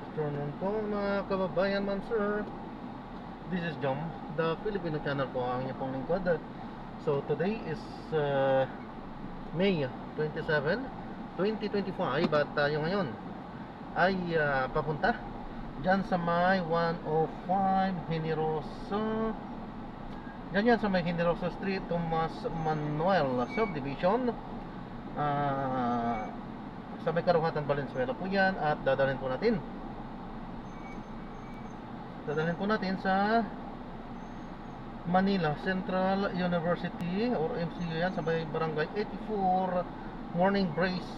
afternoon po mga kababayan, ma'am sir. This is Jom, the Filipino channel po ang inyong pong lingkod. So today is May 27, 2025 at tayo ngayon ay papunta dyan sa may 105 Generoso. Dyan yan sa may Generoso Street, Tomas Manuel Subdivision, sa may Karuhatan, Valenzuela po yan. At dadalhin po natin sa Manila Central University or MCU yan, sa may barangay 84, Morning Brace,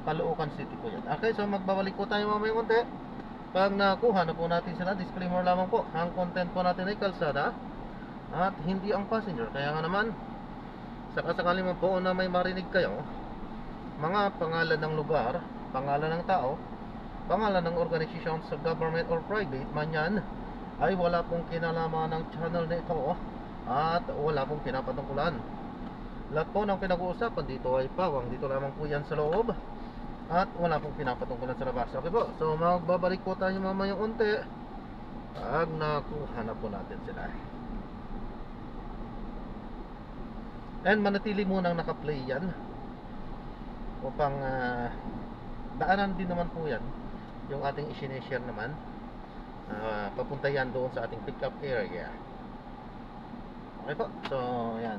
Caloocan City po yan. Okay, so magbabalik po tayo mamaya konti. Pag nakuha na po natin sila, disclaimer lamang po, ang content po natin ay kalsada at hindi ang passenger. Kaya nga naman, sakasakali man po na may marinig kayo mga pangalan ng lugar, pangalan ng tao, pangalan ng organisasyon sa government or private man yan, ay wala pong kinalaman ng channel na ito at wala pong pinapatungkulan. Lahat po ng pinag-uusapan dito ay pawang dito lamang po yan sa loob at wala pong pinapatungkulan sa labas. Okay po, so magbabalik po tayo mamayang unti pag nakuha na po natin sila. And manatili munang naka-play yan upang daanan din naman po yan yung ating isineshare naman, papunta yan doon sa ating pick up area. Okay po, so yan.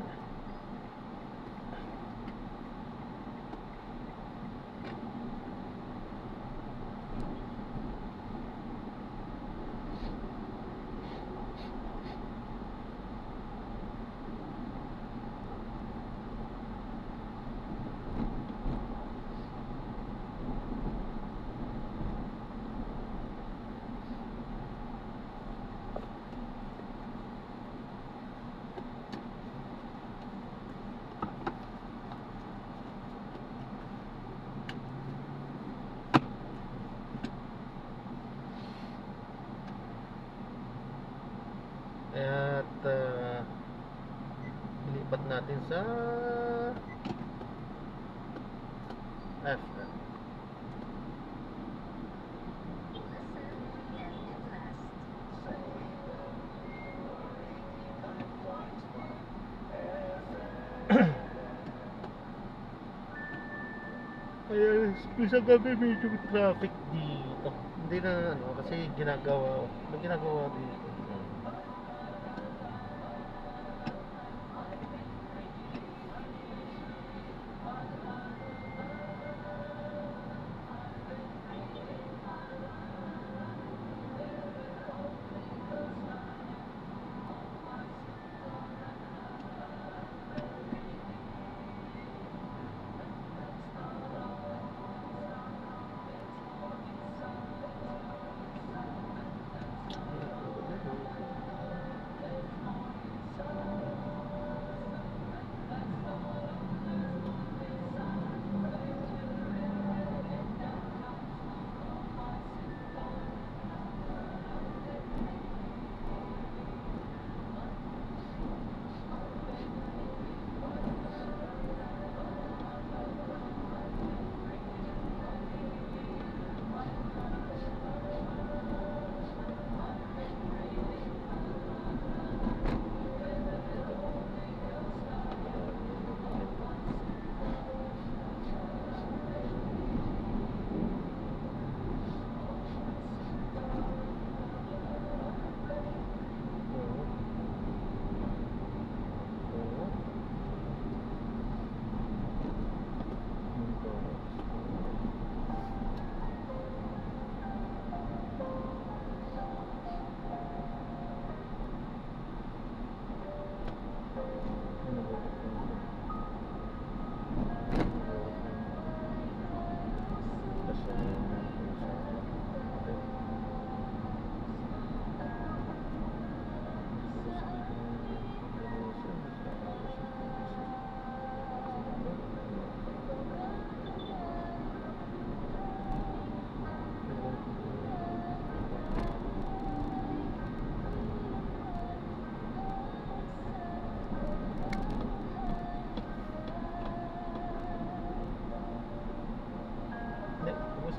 At ilipat natin sa F. Ayan, sa gabi medyo traffic dito. Hindi na kasi ginagawa dito.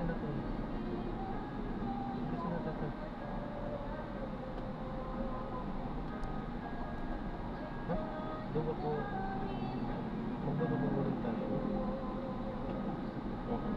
na to. Kasi na to. Ha? Doon ako. Magdudugong ulit tayo. Okay.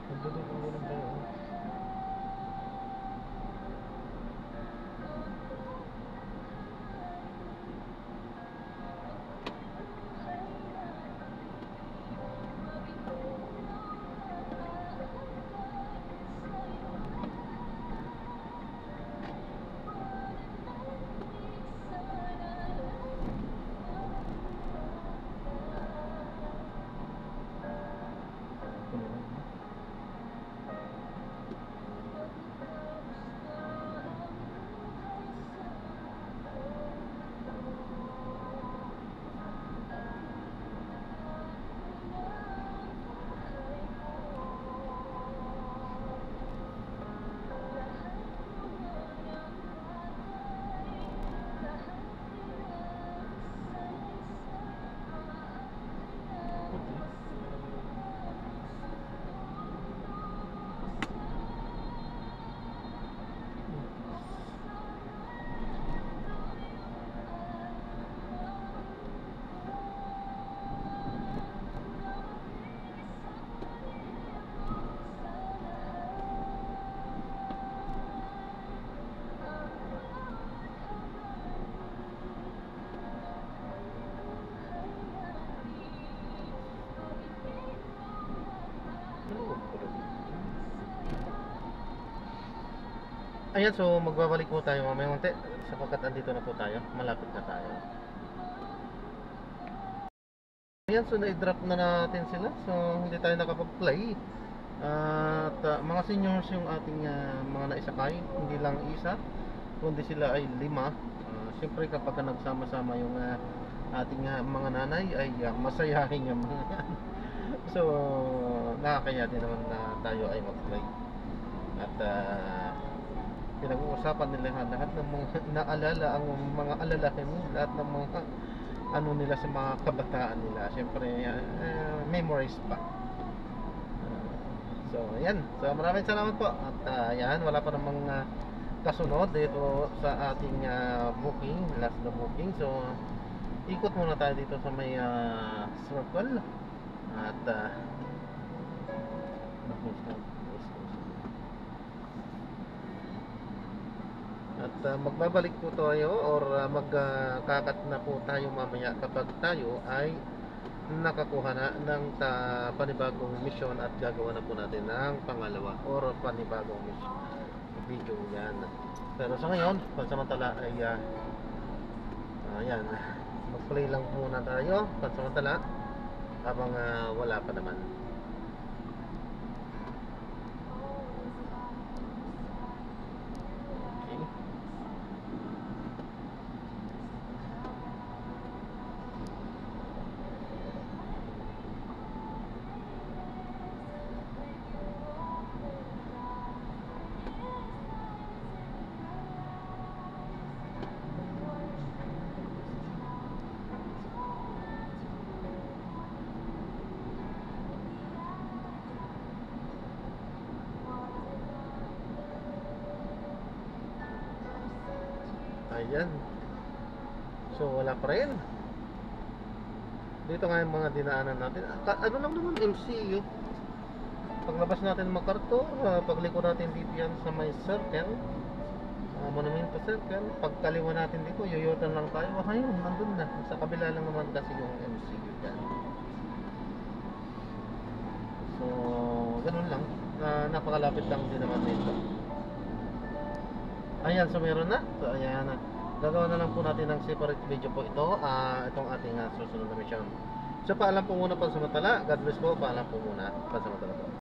Magdudugong ulit tayo. Ayan, so magbabalik po tayo mamaya unti sapagkat andito na po tayo, malapit na tayo. Ayan, so na-drop na natin sila, so hindi tayo nakapag-play. At mga seniors yung ating mga naisakay, hindi lang isa, kundi sila ay 5. Siyempre kapag nagsama-sama yung ating mga nanay ay masayahin yung mga yan. So nakakaya din naman na tayo ay mag-play. At pinag-uusapan nila lahat ng mga naalala, ang mga alalahin, lahat ng mga ano nila sa mga kabataan nila. Siyempre memories pa. So ayan, so maraming salamat po. At ayan, wala pa namang kasunod dito sa ating booking, last na booking. So ikot muna tayo dito sa may circle. At magbabalik po tayo or magkakat na po tayo mamaya kapag tayo ay nakakuha na ng panibagong mission at gagawa na po natin ng pangalawa or panibagong mission video yan. Pero sa ngayon, pansamantala ay ayan, mag-play lang muna tayo pansamantala habang wala pa naman. Ayan. So wala pa rin. Dito nga yung mga dinaanan natin. Ano lang naman, MCU. Paglabas natin MacArthur, pagliko natin dito yan sa may circle, Monumento Circle. Pagkaliwa natin dito, yoyotan lang tayo. Ayun, nandun na. Sa kabila lang naman kasi yung MCU dyan. So, ganun lang. Napakalapit lang din naman nito. Ayan, so meron na. So ayan na. Gagawa na lang po natin ng separate video po ito. Itong ating susunod na mission. So paalam po muna pansamantala. God bless po. Paalam po muna pansamantala po.